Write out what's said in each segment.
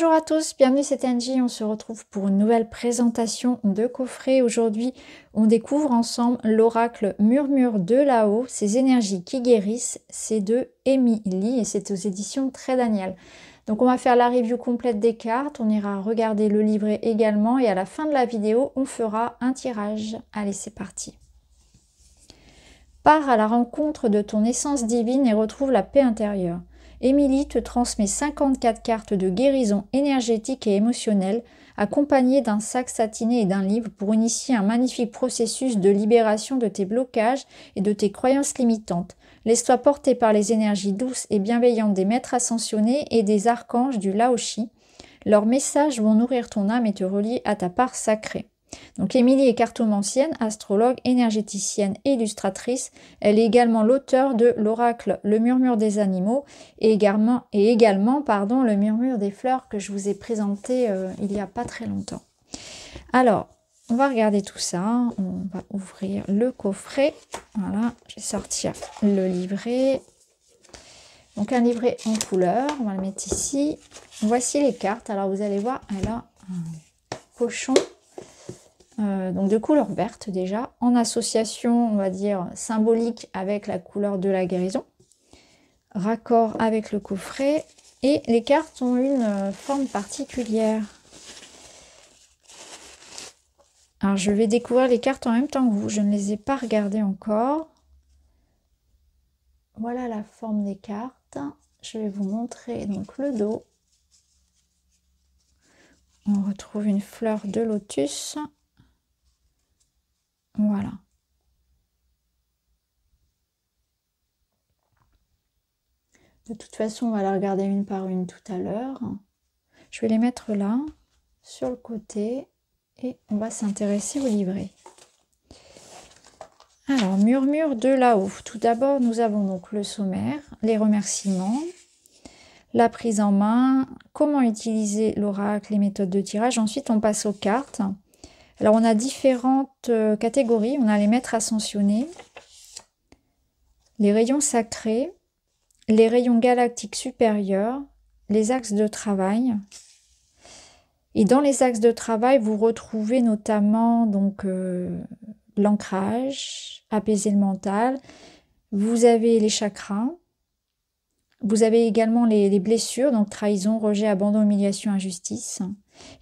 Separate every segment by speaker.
Speaker 1: Bonjour à tous, bienvenue, c'est Angie. On se retrouve pour une nouvelle présentation de coffret. Aujourd'hui, on découvre ensemble l'oracle Murmure de là-haut, ces énergies qui guérissent. C'est de Émilie et c'est aux éditions Trait Daniel. Donc on va faire la review complète des cartes, on ira regarder le livret également et à la fin de la vidéo, on fera un tirage. Allez, c'est parti. Pars à la rencontre de ton essence divine et retrouve la paix intérieure. Émilie te transmet 54 cartes de guérison énergétique et émotionnelle, accompagnées d'un sac satiné et d'un livre pour initier un magnifique processus de libération de tes blocages et de tes croyances limitantes. Laisse-toi porter par les énergies douces et bienveillantes des maîtres ascensionnés et des archanges du Laoshi. Leurs messages vont nourrir ton âme et te relier à ta part sacrée. Donc Émilie est cartomancienne, astrologue, énergéticienne et illustratrice. Elle est également l'auteure de l'oracle Le Murmure des animaux et également Le Murmure des fleurs que je vous ai présenté il n'y a pas très longtemps. Alors, on va regarder tout ça. On va ouvrir le coffret. Voilà, je vais sortir le livret. Donc un livret en couleur. On va le mettre ici. Voici les cartes. Alors vous allez voir, elle a un cochon. Donc de couleur verte déjà, en association, on va dire, symbolique avec la couleur de la guérison, raccord avec le coffret, et les cartes ont une forme particulière. Alors je vais découvrir les cartes en même temps que vous, je ne les ai pas regardées encore. Voilà la forme des cartes, je vais vous montrer donc le dos. On retrouve une fleur de lotus. Voilà. De toute façon, on va la regarder une par une tout à l'heure. Je vais les mettre là, sur le côté, et on va s'intéresser au livret. Alors, Murmure de là-haut. Tout d'abord, nous avons donc le sommaire, les remerciements, la prise en main, comment utiliser l'oracle, les méthodes de tirage. Ensuite, on passe aux cartes. Alors, on a différentes catégories. On a les maîtres ascensionnés, les rayons sacrés, les rayons galactiques supérieurs, les axes de travail. Et dans les axes de travail, vous retrouvez notamment donc l'ancrage, apaiser le mental. Vous avez les chakras. Vous avez également les blessures, donc trahison, rejet, abandon, humiliation, injustice.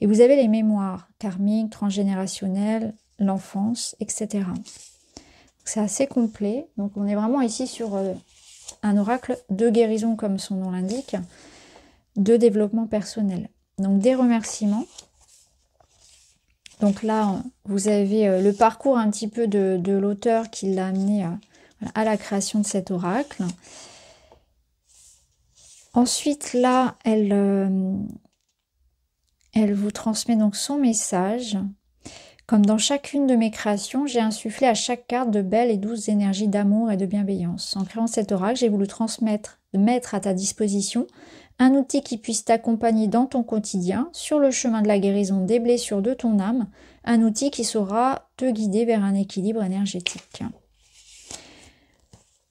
Speaker 1: Et vous avez les mémoires karmiques, transgénérationnelles, l'enfance, etc. C'est assez complet. Donc on est vraiment ici sur un oracle de guérison, comme son nom l'indique, de développement personnel. Donc des remerciements. Donc là, vous avez le parcours un petit peu de l'auteur qui l'a amené à la création de cet oracle. Ensuite, là, elle vous transmet donc son message. Comme dans chacune de mes créations, j'ai insufflé à chaque carte de belles et douces énergies d'amour et de bienveillance. En créant cet oracle, j'ai voulu mettre à ta disposition un outil qui puisse t'accompagner dans ton quotidien, sur le chemin de la guérison des blessures de ton âme, un outil qui saura te guider vers un équilibre énergétique.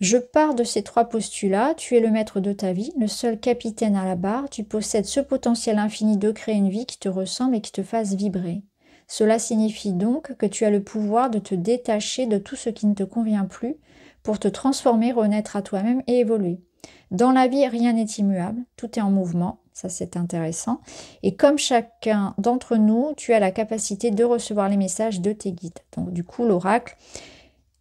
Speaker 1: Je pars de ces trois postulats, tu es le maître de ta vie, le seul capitaine à la barre, tu possèdes ce potentiel infini de créer une vie qui te ressemble et qui te fasse vibrer. Cela signifie donc que tu as le pouvoir de te détacher de tout ce qui ne te convient plus pour te transformer, renaître à toi-même et évoluer. Dans la vie, rien n'est immuable, tout est en mouvement, ça c'est intéressant. Et comme chacun d'entre nous, tu as la capacité de recevoir les messages de tes guides. Donc du coup, l'oracle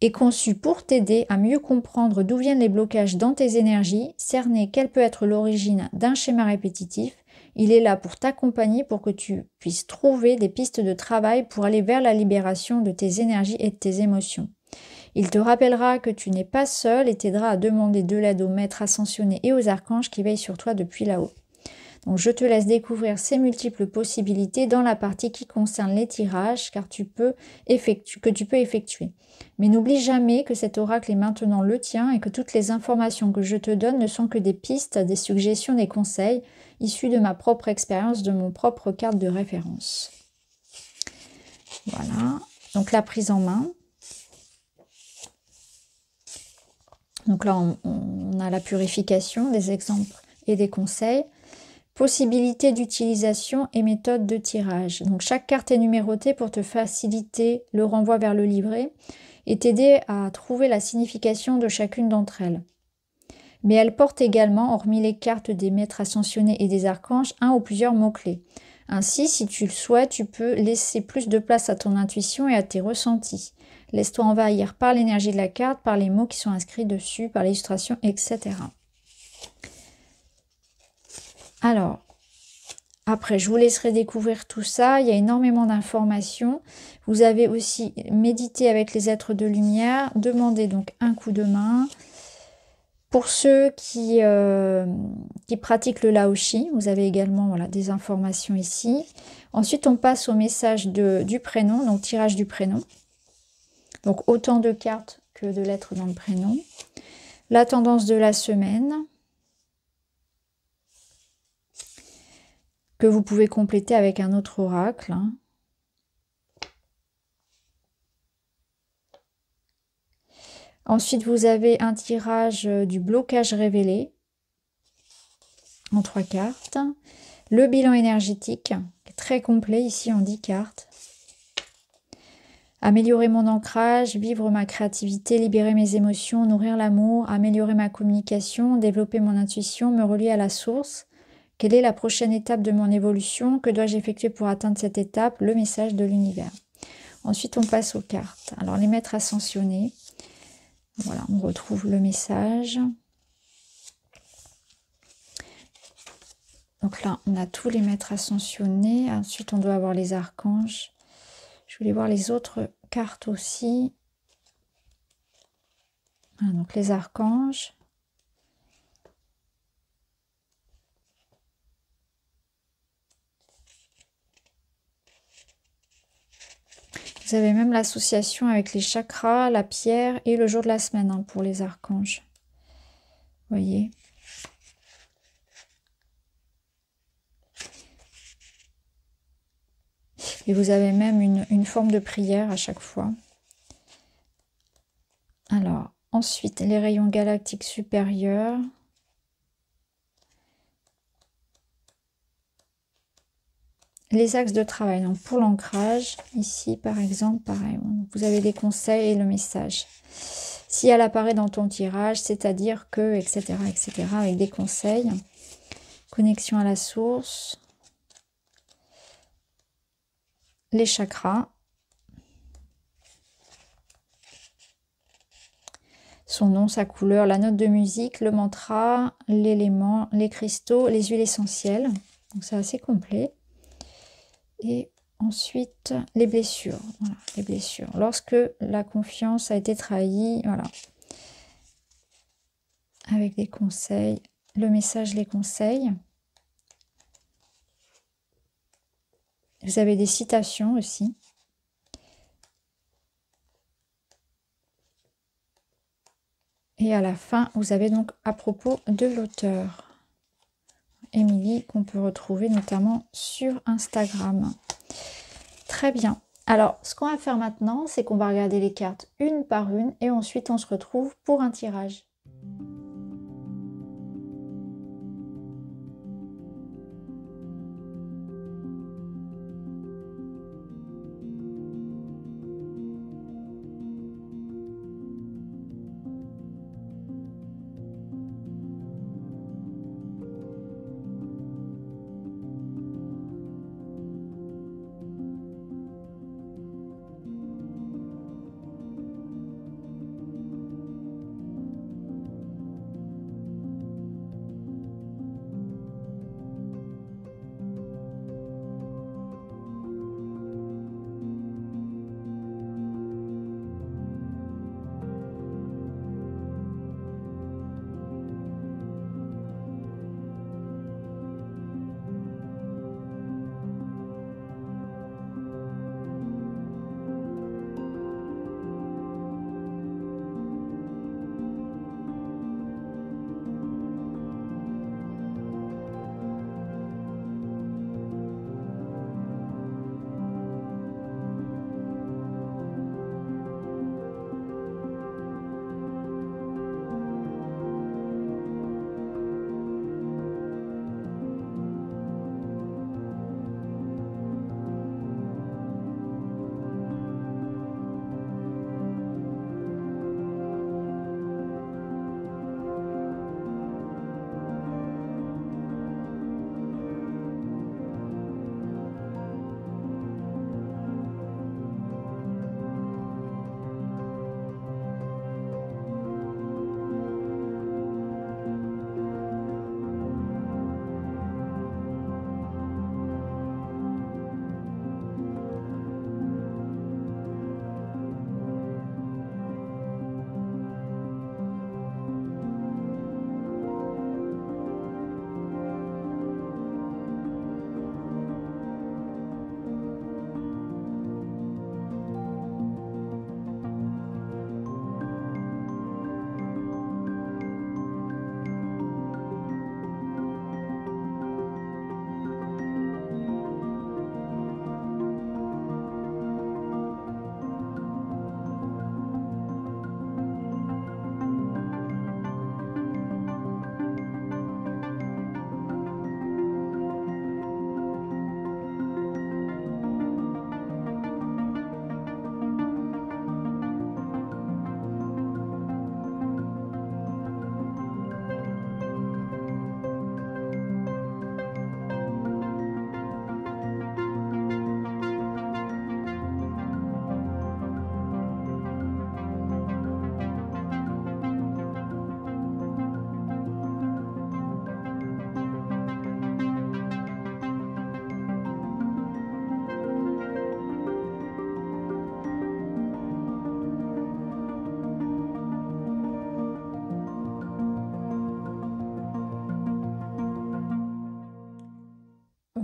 Speaker 1: est conçu pour t'aider à mieux comprendre d'où viennent les blocages dans tes énergies, cerner quelle peut être l'origine d'un schéma répétitif. Il est là pour t'accompagner pour que tu puisses trouver des pistes de travail pour aller vers la libération de tes énergies et de tes émotions. Il te rappellera que tu n'es pas seul et t'aidera à demander de l'aide aux maîtres ascensionnés et aux archanges qui veillent sur toi depuis là-haut. Donc je te laisse découvrir ces multiples possibilités dans la partie qui concerne les tirages que tu peux effectuer. Mais n'oublie jamais que cet oracle est maintenant le tien et que toutes les informations que je te donne ne sont que des pistes, des suggestions, des conseils issus de ma propre expérience, de mon propre carte de référence. Voilà, donc la prise en main. Donc là, on a la purification, des exemples et des conseils. Possibilités d'utilisation et méthode de tirage. Donc chaque carte est numérotée pour te faciliter le renvoi vers le livret et t'aider à trouver la signification de chacune d'entre elles. Mais elle porte également, hormis les cartes des maîtres ascensionnés et des archanges, un ou plusieurs mots-clés. Ainsi, si tu le souhaites, tu peux laisser plus de place à ton intuition et à tes ressentis. Laisse-toi envahir par l'énergie de la carte, par les mots qui sont inscrits dessus, par l'illustration, etc. Alors, après, je vous laisserai découvrir tout ça. Il y a énormément d'informations. Vous avez aussi médité avec les êtres de lumière. Demandez donc un coup de main. Pour ceux qui pratiquent le Laoshi, vous avez également voilà, des informations ici. Ensuite, on passe au message du prénom, donc tirage du prénom. Donc, autant de cartes que de lettres dans le prénom. La tendance de la semaine, que vous pouvez compléter avec un autre oracle. Ensuite, vous avez un tirage du blocage révélé en 3 cartes. Le bilan énergétique, très complet ici en 10 cartes. Améliorer mon ancrage, vivre ma créativité, libérer mes émotions, nourrir l'amour, améliorer ma communication, développer mon intuition, me relier à la source. Quelle est la prochaine étape de mon évolution? Que dois-je effectuer pour atteindre cette étape? Le message de l'univers. Ensuite, on passe aux cartes. Alors, les maîtres ascensionnés. Voilà, on retrouve le message. Donc là, on a tous les maîtres ascensionnés. Ensuite, on doit avoir les archanges. Je voulais voir les autres cartes aussi. Voilà, donc les archanges. Vous avez même l'association avec les chakras, la pierre et le jour de la semaine pour les archanges. Vous voyez? Et vous avez même une forme de prière à chaque fois. Alors, ensuite, les rayons galactiques supérieurs. Les axes de travail, donc pour l'ancrage, ici par exemple, pareil, vous avez les conseils et le message. Si elle apparaît dans ton tirage, c'est-à-dire que, etc., avec des conseils. Connexion à la source. Les chakras. Son nom, sa couleur, la note de musique, le mantra, l'élément, les cristaux, les huiles essentielles. Donc c'est assez complet. Et ensuite, les blessures. Voilà, les blessures. Lorsque la confiance a été trahie, voilà. Avec des conseils. Le message, les conseils. Vous avez des citations aussi. Et à la fin, vous avez donc à propos de l'auteur, Émilie, qu'on peut retrouver notamment sur Instagram. Très bien. Alors, ce qu'on va faire maintenant, c'est qu'on va regarder les cartes une par une et ensuite on se retrouve pour un tirage.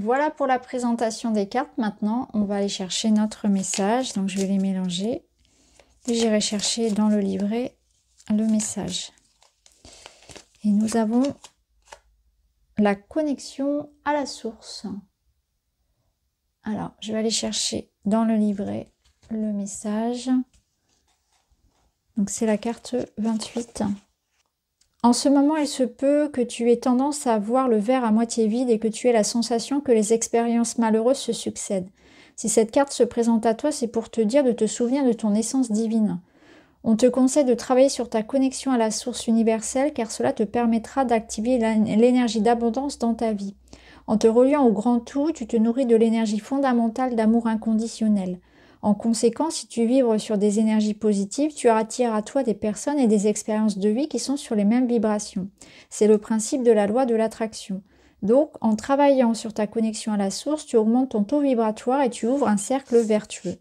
Speaker 1: Voilà pour la présentation des cartes. Maintenant, on va aller chercher notre message. Donc, je vais les mélanger. Et j'irai chercher dans le livret le message. Et nous avons la connexion à la source. Alors, je vais aller chercher dans le livret le message. Donc, c'est la carte 28. En ce moment, il se peut que tu aies tendance à voir le verre à moitié vide et que tu aies la sensation que les expériences malheureuses se succèdent. Si cette carte se présente à toi, c'est pour te dire de te souvenir de ton essence divine. On te conseille de travailler sur ta connexion à la source universelle car cela te permettra d'activer l'énergie d'abondance dans ta vie. En te reliant au grand tout, tu te nourris de l'énergie fondamentale d'amour inconditionnel. En conséquence, si tu vibres sur des énergies positives, tu attires à toi des personnes et des expériences de vie qui sont sur les mêmes vibrations. C'est le principe de la loi de l'attraction. Donc, en travaillant sur ta connexion à la source, tu augmentes ton taux vibratoire et tu ouvres un cercle vertueux.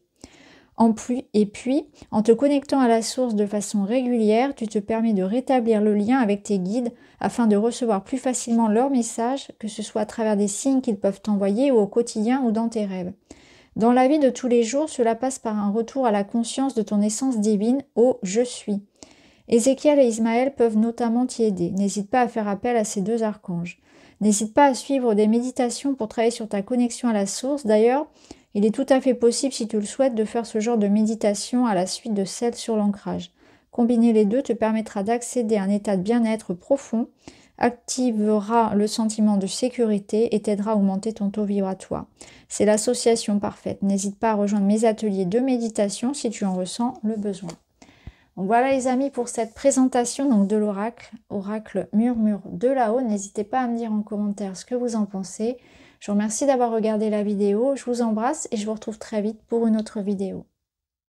Speaker 1: Et puis, en te connectant à la source de façon régulière, tu te permets de rétablir le lien avec tes guides afin de recevoir plus facilement leurs messages, que ce soit à travers des signes qu'ils peuvent t'envoyer ou au quotidien ou dans tes rêves. Dans la vie de tous les jours, cela passe par un retour à la conscience de ton essence divine, au « je suis ». Ézéchiel et Ismaël peuvent notamment t'y aider. N'hésite pas à faire appel à ces deux archanges. N'hésite pas à suivre des méditations pour travailler sur ta connexion à la source. D'ailleurs, il est tout à fait possible, si tu le souhaites, de faire ce genre de méditation à la suite de celle sur l'ancrage. Combiner les deux te permettra d'accéder à un état de bien-être profond, activera le sentiment de sécurité et t'aidera à augmenter ton taux vibratoire. C'est l'association parfaite. N'hésite pas à rejoindre mes ateliers de méditation si tu en ressens le besoin. Donc voilà les amis pour cette présentation donc de l'oracle, oracle murmure de là-haut. N'hésitez pas à me dire en commentaire ce que vous en pensez. Je vous remercie d'avoir regardé la vidéo, je vous embrasse et je vous retrouve très vite pour une autre vidéo.